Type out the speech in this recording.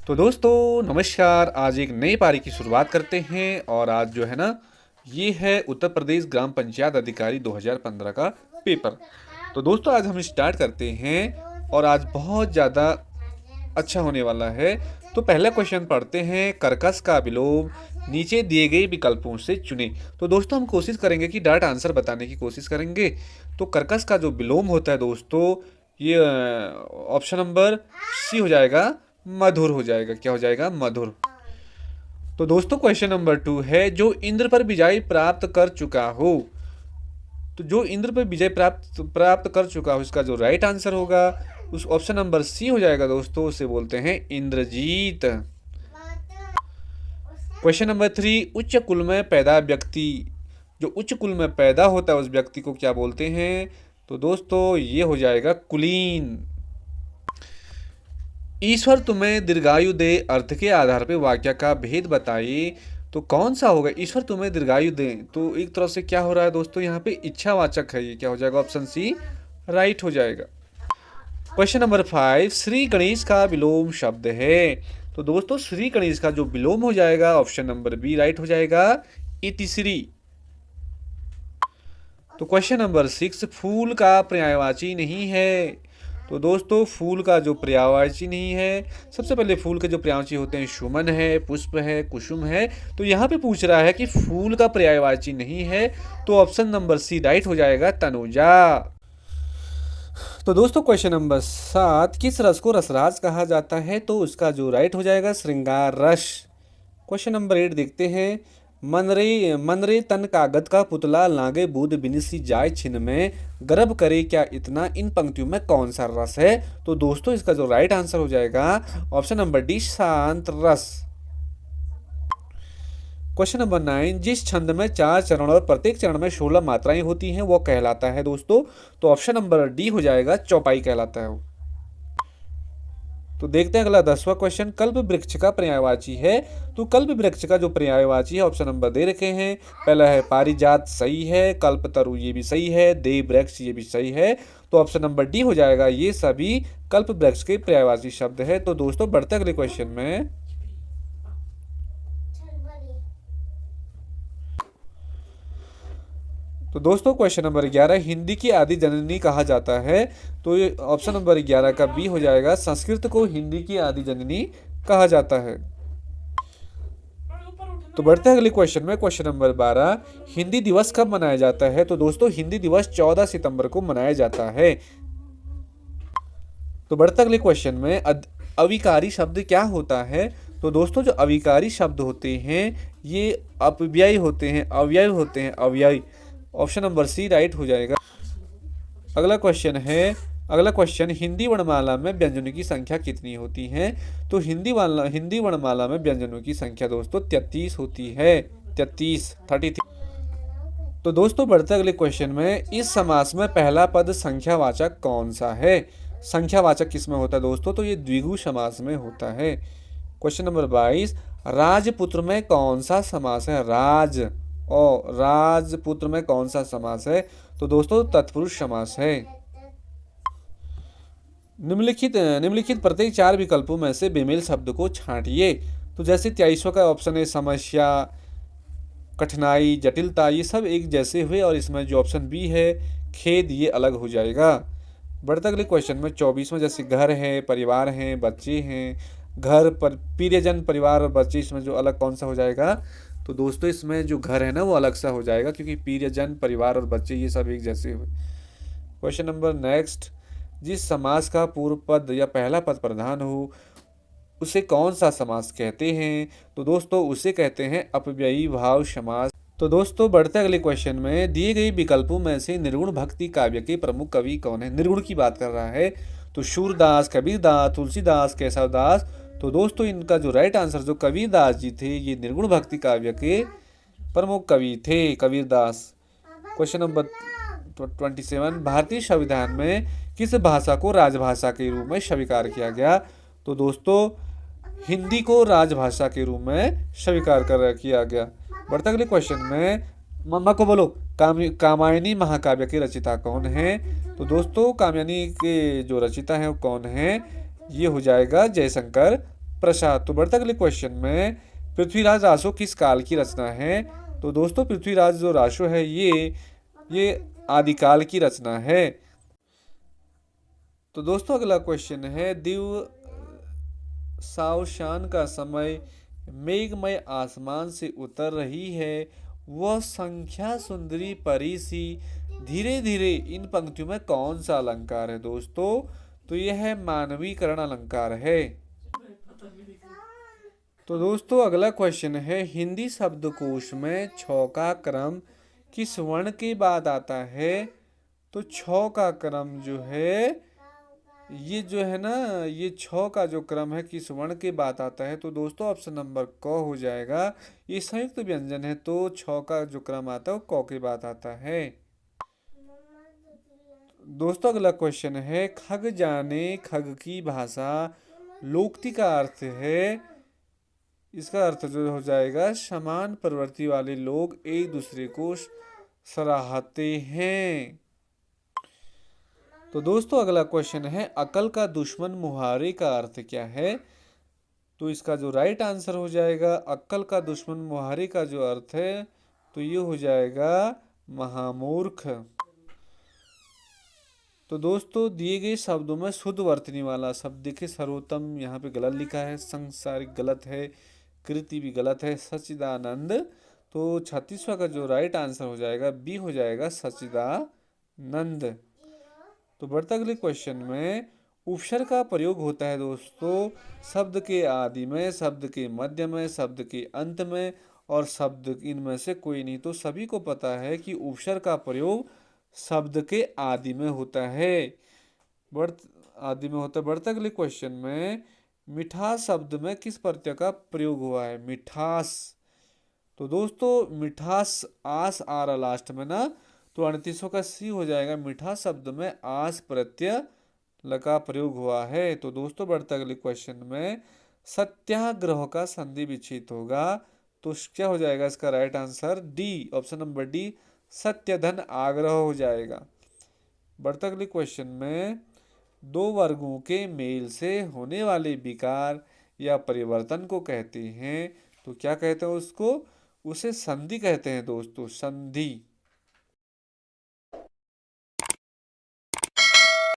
तो दोस्तों नमस्कार। आज एक नई पारी की शुरुआत करते हैं और आज जो है ना ये है उत्तर प्रदेश ग्राम पंचायत अधिकारी 2015 का पेपर। तो दोस्तों आज हम स्टार्ट करते हैं और आज बहुत ज़्यादा अच्छा होने वाला है। तो पहला क्वेश्चन पढ़ते हैं, कर्कश का विलोम नीचे दिए गए विकल्पों से चुने। तो दोस्तों हम कोशिश करेंगे कि डायरेक्ट आंसर बताने की कोशिश करेंगे। तो कर्कश का जो विलोम होता है दोस्तों, ये ऑप्शन नंबर सी हो जाएगा, मधुर हो जाएगा। क्या हो जाएगा? मधुर। तो दोस्तों क्वेश्चन नंबर 2 है, जो इंद्र पर विजय प्राप्त कर चुका हो। तो जो इंद्र पर विजय प्राप्त कर चुका हो, इसका जो राइट आंसर होगा उस ऑप्शन नंबर सी हो जाएगा दोस्तों, उसे बोलते हैं इंद्रजीत। क्वेश्चन नंबर 3, उच्च कुल में पैदा व्यक्ति। जो उच्च कुल में पैदा होता है उस व्यक्ति को क्या बोलते हैं? तो दोस्तों ये हो जाएगा कुलीन। ईश्वर तुम्हें दीर्घायु दे अर्थ के आधार पर वाक्य का भेद बताइए। तो कौन सा होगा? ईश्वर तुम्हें दीर्घायु दे, तो एक तरफ से क्या हो रहा है दोस्तों, यहाँ पे इच्छावाचक है। ये क्या हो जाएगा? ऑप्शन सी राइट हो जाएगा। क्वेश्चन नंबर 5, श्री गणेश का विलोम शब्द है। तो दोस्तों श्री गणेश का जो विलोम हो जाएगा ऑप्शन नंबर बी राइट हो जाएगा, इतिश्री। तो क्वेश्चन नंबर 6, फूल का पर्यायवाची नहीं है। तो दोस्तों फूल का जो पर्यायवाची नहीं है, सबसे पहले फूल के जो पर्यायवाची होते हैं सुमन है, पुष्प है, कुसुम है। तो यहाँ पे पूछ रहा है कि फूल का पर्यायवाची नहीं है, तो ऑप्शन नंबर सी राइट हो जाएगा, तनुजा। तो दोस्तों क्वेश्चन नंबर 7, किस रस को रसराज कहा जाता है? तो उसका जो राइट हो जाएगा श्रृंगार रस। क्वेश्चन नंबर 8 देखते हैं, मनरे तन कागद का पुतला लागे बूद बिनिसी जाय छिन में गर्भ करे क्या इतना, इन पंक्तियों में कौन सा रस है? तो दोस्तों इसका जो राइट आंसर हो जाएगा ऑप्शन नंबर डी, शांत रस। क्वेश्चन नंबर 9, जिस छंद में 4 चरण और प्रत्येक चरण में 16 मात्राएं होती हैं वो कहलाता है दोस्तों। तो ऑप्शन नंबर डी हो जाएगा, चौपाई कहलाता है वो। तो देखते हैं अगला 10वां क्वेश्चन, कल्प वृक्ष का पर्यायवाची है। तो कल्प वृक्ष का जो पर्यायवाची है ऑप्शन नंबर दे रखे हैं। पहला है पारिजात, सही है। कल्पतरु ये भी सही है। देव वृक्ष ये भी सही है। तो ऑप्शन नंबर डी हो जाएगा, ये सभी कल्प वृक्ष के पर्यायवाची शब्द है। तो दोस्तों बढ़ते अगले क्वेश्चन में। तो दोस्तों क्वेश्चन नंबर 11, हिंदी की आदि जननी कहा जाता है। तो ये ऑप्शन नंबर 11 का बी हो जाएगा, संस्कृत को हिंदी की आदि जननी कहा जाता है। तो बढ़ते हैं अगले क्वेश्चन में। क्वेश्चन नंबर 12, हिंदी दिवस कब मनाया जाता है? तो दोस्तों हिंदी दिवस 14 सितंबर को मनाया जाता है। तो बढ़ते अगले क्वेश्चन में, अविकारी शब्द क्या होता है? तो दोस्तों जो अविकारी शब्द होते हैं ये अपव्यय होते हैं, अव्यय होते हैं, अव्यय। ऑप्शन नंबर सी राइट हो जाएगा। अगला क्वेश्चन, हिंदी वर्णमाला में व्यंजनों की संख्या कितनी होती है? तो हिंदी वर्णमाला में व्यंजनों की संख्या दोस्तों 33 होती है, 33। तो दोस्तों बढ़ते अगले क्वेश्चन में, इस समास में पहला पद संख्यावाचक कौन सा है? संख्यावाचक किसमें होता है दोस्तों? तो ये द्विगु समास में होता है। क्वेश्चन नंबर 22, राजपुत्र में कौन सा समास है? राजपुत्र में कौन सा समास है? तो दोस्तों तत्पुरुष समास है। निम्नलिखित प्रत्येक 4 विकल्पों में से बेमेल शब्द को छांटिए। तो जैसे 23वां का ऑप्शन है समस्या, कठिनाई, जटिलता, ये सब एक जैसे हुए और इसमें जो ऑप्शन बी है खेद, ये अलग हो जाएगा। बढ़ते अगले क्वेश्चन में 24वां, जैसे घर है, परिवार है, बच्चे हैं। घर पर प्रियजन, परिवार और बच्चे, इसमें जो अलग कौन सा हो जाएगा? तो दोस्तों इसमें जो घर है ना वो अलग सा हो जाएगा, क्योंकि प्रियजन, परिवार और बच्चे ये सब एक जैसे हुए। क्वेश्चन नंबर नेक्स्ट, जिस समास का पूर्व पद या पहला पद प्रधान हो उसे कौन सा समास कहते हैं? तो दोस्तों उसे कहते हैं अपव्ययी भाव समास। तो दोस्तों बढ़ते अगले क्वेश्चन में, दिए गए विकल्पों में से निर्गुण भक्ति काव्य के प्रमुख कवि कौन है? निर्गुण की बात कर रहा है तो सूरदास, कबीरदास, तुलसीदास, केशवदास। तो दोस्तों इनका जो राइट आंसर, जो कबीरदास जी थे, ये निर्गुण भक्ति काव्य के प्रमुख कवि थे, कबीरदास। क्वेश्चन नंबर 27, भारतीय संविधान में किस भाषा को राजभाषा के रूप में स्वीकार किया गया? तो दोस्तों हिंदी को राजभाषा के रूप में स्वीकार किया गया। बढ़ते अगले क्वेश्चन में, मम्मा को बोलो, कामायनी महाकाव्य के रचिता कौन है? तो दोस्तों कामायनी के जो रचिता है वो कौन है? ये हो जाएगा जयशंकर प्रसाद। तो बढ़ता अगले क्वेश्चन में, पृथ्वीराज रासो किस काल की रचना है? तो दोस्तों पृथ्वीराज जो रासो है ये आदिकाल की रचना है। तो दोस्तों अगला क्वेश्चन है, दिव सावशान का समय मेघमय आसमान से उतर रही है, वह संख्या सुंदरी परी सी धीरे धीरे, इन पंक्तियों में कौन सा अलंकार है दोस्तों? तो यह है मानवीकरण अलंकार है। तो दोस्तों अगला क्वेश्चन है, हिंदी शब्दकोश में छ का क्रम किस वर्ण के बाद आता है? तो छ का क्रम जो है, ये जो है ना, ये छ का जो क्रम है किस वर्ण के बाद आता है? तो दोस्तों ऑप्शन नंबर क हो जाएगा। ये संयुक्त व्यंजन है तो छ का जो क्रम आता है वो क के बाद आता है। दोस्तों अगला क्वेश्चन है, खग जाने खग की भाषा लोक्ति का अर्थ है, इसका अर्थ जो हो जाएगा, समान प्रवृत्ति वाले लोग एक दूसरे को सराहते हैं। तो दोस्तों अगला क्वेश्चन है, अकल का दुश्मन मुहावरे का अर्थ क्या है? तो इसका जो राइट आंसर हो जाएगा, अक्कल का दुश्मन मुहावरे का जो अर्थ है तो ये हो जाएगा महामूर्ख। तो दोस्तों दिए गए शब्दों में शुद्ध वर्तनी वाला शब्द देखिए, सर्वोत्तम यहाँ पे गलत लिखा है, संसारिक गलत है, कृति भी गलत है, सच्चिदानंद। तो 36वां का जो राइट आंसर हो जाएगा बी हो जाएगा सच्चिदानंद। तो बढ़ता अगले क्वेश्चन में, उपसर्ग का प्रयोग होता है दोस्तों शब्द के आदि में, शब्द के मध्य में, शब्द के अंत में और शब्द इनमें से कोई नहीं। तो सभी को पता है कि उपसर्ग का प्रयोग शब्द के आदि में होता है, आदि में होता है। बढ़ता अगले क्वेश्चन में, मिठास शब्द में किस प्रत्यय का प्रयोग हुआ है? मिठास। तो दोस्तों मिठास आस आ रहा लास्ट में ना, तो 38 का सी हो जाएगा, मिठास शब्द में आस प्रत्यय का प्रयोग हुआ है। तो दोस्तों बढ़ता अगले क्वेश्चन में, सत्याग्रह का संधि विच्छेद होगा, तो क्या हो जाएगा इसका right answer? D, option number D, सत्यधन आग्रह हो जाएगा। बढ़ता अगले क्वेश्चन में, दो वर्गों के मेल से होने वाले विकार या परिवर्तन को कहते हैं, तो क्या कहते हैं उसको? उसे संधि कहते हैं दोस्तों, संधि।